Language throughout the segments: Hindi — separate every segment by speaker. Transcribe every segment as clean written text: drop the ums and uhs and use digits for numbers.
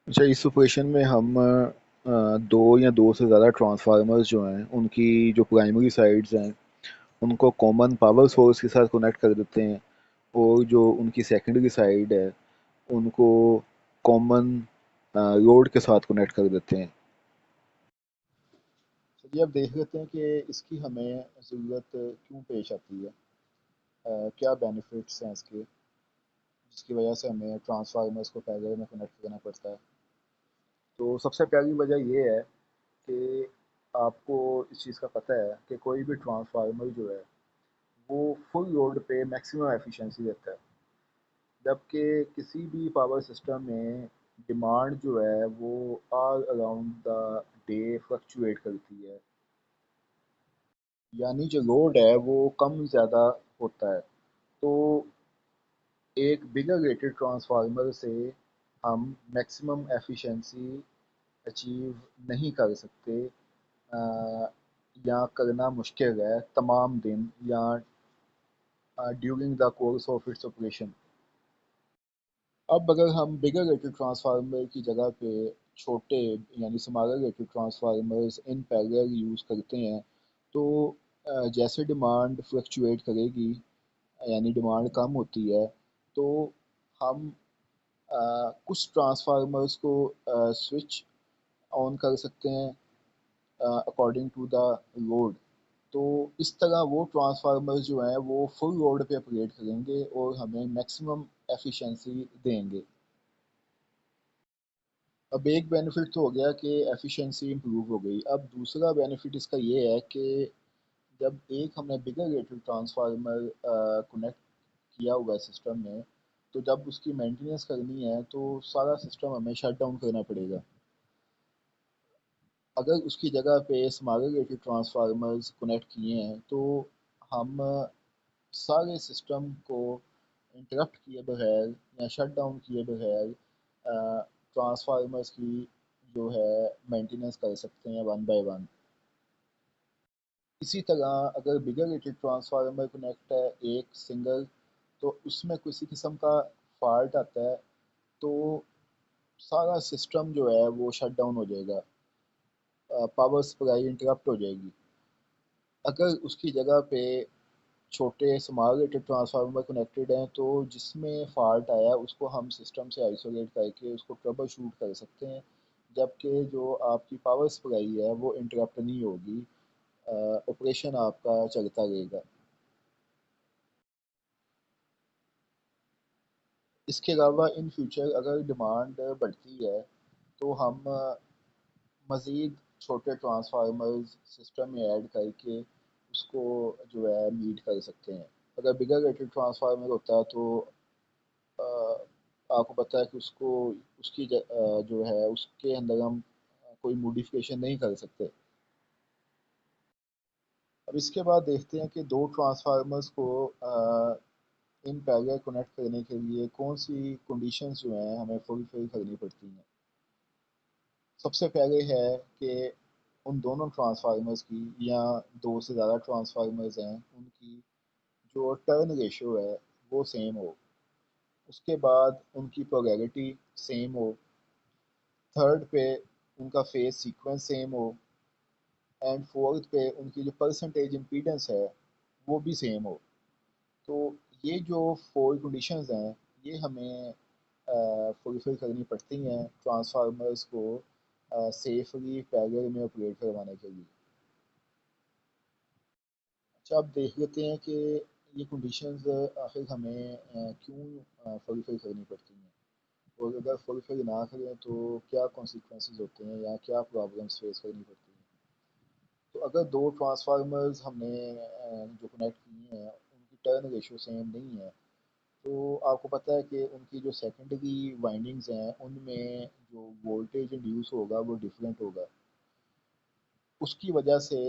Speaker 1: अच्छा, इस सिचुएशन में हम दो या दो से ज़्यादा ट्रांसफार्मर्स जो हैं उनकी जो प्राइमरी साइड्स हैं उनको कॉमन पावर सोर्स के साथ कनेक्ट कर देते हैं, और जो उनकी सेकेंडरी साइड है उनको कॉमन लोड के साथ कनेक्ट कर देते हैं। चलिए अब देख लेते हैं कि इसकी हमें ज़रूरत क्यों पेश आती है। क्या बेनिफिट्स हैं इसके जिसकी वजह से हमें ट्रांसफार्मर्स को पैरेलल में कनेक्ट करना पड़ता है। तो सबसे पहली वजह ये है कि आपको इस चीज़ का पता है कि कोई भी ट्रांसफार्मर जो है वो फुल लोड पे मैक्सिमम एफिशिएंसी देता है, जबकि किसी भी पावर सिस्टम में डिमांड जो है वो all around the day fluctuate करती है, यानी जो लोड है वो कम ज़्यादा होता है। तो एक बिगर रेटेड ट्रांसफार्मर से हम मैक्सिमम एफिशिएंसी अचीव नहीं कर सकते, या करना मुश्किल है तमाम दिन या during the course of its operation. अब अगर हम बिगर रेटेड ट्रांसफार्मर की जगह पे छोटे यानी smaller rated transformers in parallel use करते हैं, तो जैसे डिमांड फ्लक्चुएट करेगी यानी डिमांड कम होती है, तो हम कुछ ट्रांसफार्मर्स को स्विच ऑन कर सकते हैं अकॉर्डिंग टू द लोड। तो इस तरह वो ट्रांसफार्मर्स जो हैं वो फुल लोड पे ऑपरेट करेंगे और हमें मैक्सिमम एफिशिएंसी देंगे। अब एक बेनिफिट तो हो गया कि एफिशिएंसी इंप्रूव हो गई। अब दूसरा बेनिफिट इसका ये है कि जब एक हमने बिगर रेटेड ट्रांसफार्मर कनेक्ट किया हुआ है सिस्टम में, तो जब उसकी मेंटेनेंस करनी है तो सारा सिस्टम हमें शट डाउन करना पड़ेगा। अगर उसकी जगह पे स्मॉलर रेटेड ट्रांसफार्मर्स कनेक्ट किए हैं तो हम सारे सिस्टम को इंटरप्ट किए बगैर या शट डाउन किए बगैर ट्रांसफार्मर्स की जो है मेंटेनेंस कर सकते हैं वन बाय वन। इसी तरह अगर बिगर रेटेड ट्रांसफार्मर कनेक्ट है एक सिंगल, तो उसमें किसी किस्म का फॉल्ट आता है तो सारा सिस्टम जो है वो शट डाउन हो जाएगा, पावर सप्लाई इंटरप्ट हो जाएगी। अगर उसकी जगह पे छोटे स्मॉल रेटेड ट्रांसफार्मर कनेक्टेड हैं तो जिसमें फॉल्ट आया उसको हम सिस्टम से आइसोलेट करके उसको ट्रबल शूट कर सकते हैं, जबकि जो आपकी पावर सप्लाई है वो इंटरप्ट नहीं होगी, ऑपरेशन आपका चलता रहेगा। इसके अलावा इन फ्यूचर अगर डिमांड बढ़ती है तो हम मज़ीद छोटे ट्रांसफार्मर्स सिस्टम में ऐड करके उसको जो है मीट कर सकते हैं। अगर बिगर रेटेड ट्रांसफार्मर होता है तो आपको पता है कि उसको उसकी जो है उसके अंदर हम कोई मॉडिफिकेशन नहीं कर सकते। अब इसके बाद देखते हैं कि दो ट्रांसफार्मर्स को इन पैरेलल कनेक्ट करने के लिए कौन सी कंडीशंस जो हैं हमें फुलफिल करनी पड़ती हैं। सबसे पहले है कि उन दोनों ट्रांसफार्मर्स की या दो से ज़्यादा ट्रांसफार्मर्स हैं उनकी जो टर्न रेशियो है वो सेम हो। उसके बाद उनकी पोलैरिटी सेम हो। थर्ड पे उनका फेस सीक्वेंस सेम हो। एंड फोर्थ पे उनकी जो परसेंटेज इम्पीडेंस है वो भी सेम हो। तो ये जो फोर कंडीशंस हैं ये हमें फुलफिल करनी पड़ती हैं ट्रांसफार्मर्स को सेफली पैरेलल में ऑपरेट करवाने के लिए। अच्छा, अब देख लेते हैं कि ये कंडीशंस आखिर हमें क्यों फुलफिल करनी पड़ती हैं, और अगर फुलफिल ना करें तो क्या कॉन्सिक्वेंसेस होते हैं या क्या प्रॉब्लम्स फेस करनी पड़ती हैं। तो अगर दो ट्रांसफार्मर्स हमने जो कनेक्ट किए हैं उनकी टर्न रेशियो सेम नहीं है, तो आपको पता है कि उनकी जो सेकेंडरी वाइंडिंग्स हैं उनमें जो वोल्टेज इंड्यूस होगा वो डिफरेंट होगा। उसकी वजह से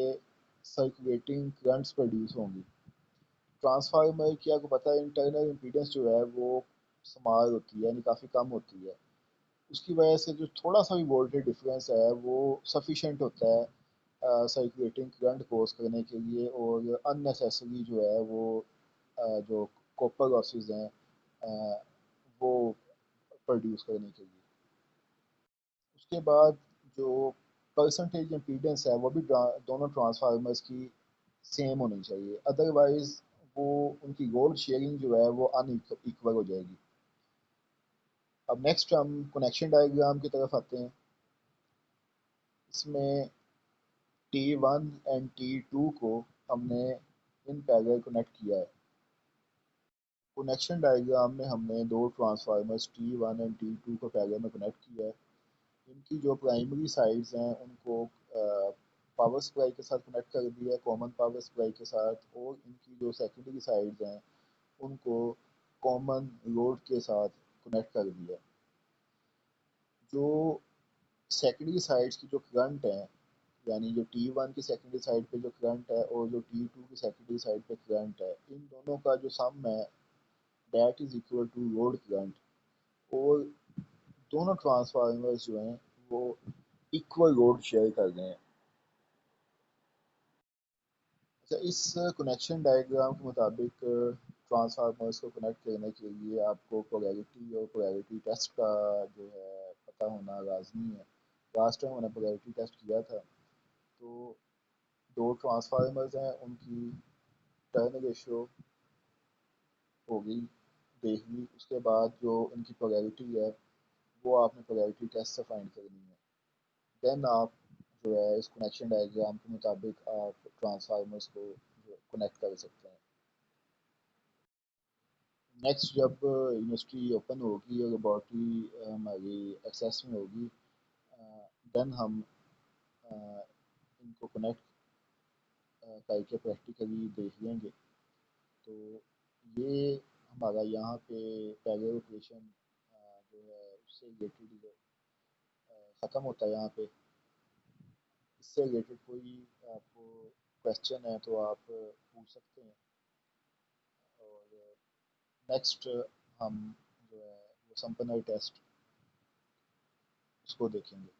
Speaker 1: सर्कुलेटिंग करंट्स प्रोड्यूस होंगी। ट्रांसफार्मर की आपको पता है इंटरनल इम्पीडेंस जो है वो स्मॉल होती है यानी काफ़ी कम होती है। उसकी वजह से जो थोड़ा सा भी वोल्टेज डिफरेंस है वो सफिशेंट होता है सर्कुलेटिंग करंट कोस करने के लिए, और अननेसेसरी जो है वो जो कॉपर लॉसेस हैं वो प्रोड्यूस करने के लिए। उसके बाद जो परसेंटेज इम्पीडेंस है वो भी दोनों ट्रांसफार्मर्स की सेम होनी चाहिए, अदरवाइज वो उनकी लोड शेयरिंग जो है वो अनइक्वल हो जाएगी। अब नेक्स्ट हम कनेक्शन डायग्राम की तरफ आते हैं। इसमें T1 एंड T2 को हमने इन पैरेलल कनेक्ट किया है। कनेक्शन डायग्राम में हमने दो ट्रांसफार्मर्स T1 एंड T2 को पैरेलल में कनेक्ट किया है। इनकी जो प्राइमरी साइड्स हैं उनको पावर सप्लाई के साथ कनेक्ट कर दिया है, कॉमन पावर सप्लाई के साथ, और इनकी जो सेकेंडरी साइड्स हैं उनको कॉमन लोड के साथ कनेक्ट कर दिया। जो सेकेंडरी साइड्स की जो करंट है, यानी जो T1 की सेकेंडरी साइड पे जो करंट है और जो T2 की सेकेंडरी साइड पे करंट है, इन दोनों का जो सम है that is equal to load current. और दोनों ट्रांसफार्मर्स जो हैं वो इक्वल लोड शेयर कर रहे हैं। अच्छा, इस कनेक्शन डायग्राम के मुताबिक ट्रांसफार्मर्स को कनेक्ट करने के लिए आपको पोलैरिटी और पोलैरिटी टेस्ट का जो है पता होना लाजमी है। लास्ट टाइम मैंने पोलैरिटी टेस्ट किया था, तो दो ट्रांसफार्मर्स हैं, उनकी टर्न रेशियो होगी देखनी, उसके बाद जो इनकी पोलैरिटी है वो आपने पोलैरिटी टेस्ट से फाइंड करनी है। देन आप जो है इस कनेक्शन डायग्राम के मुताबिक आप ट्रांसफार्मर्स को कनेक्ट कर सकते हैं। नेक्स्ट जब यूनिवर्सिटी ओपन होगी और लेबॉर्ट्री हमारी एक्सेस में होगी, देन हम इनको कनेक्ट करके प्रैक्टिकली देख लेंगे। तो ये हमारा यहाँ पे पैरेलल ऑपरेशन जो है उससे रिलेटेड ख़त्म होता है यहाँ पे। इससे रिलेटेड कोई आपको क्वेश्चन है तो आप पूछ सकते हैं। और नेक्स्ट हम जो है वो संपन्नर टेस्ट उसको देखेंगे।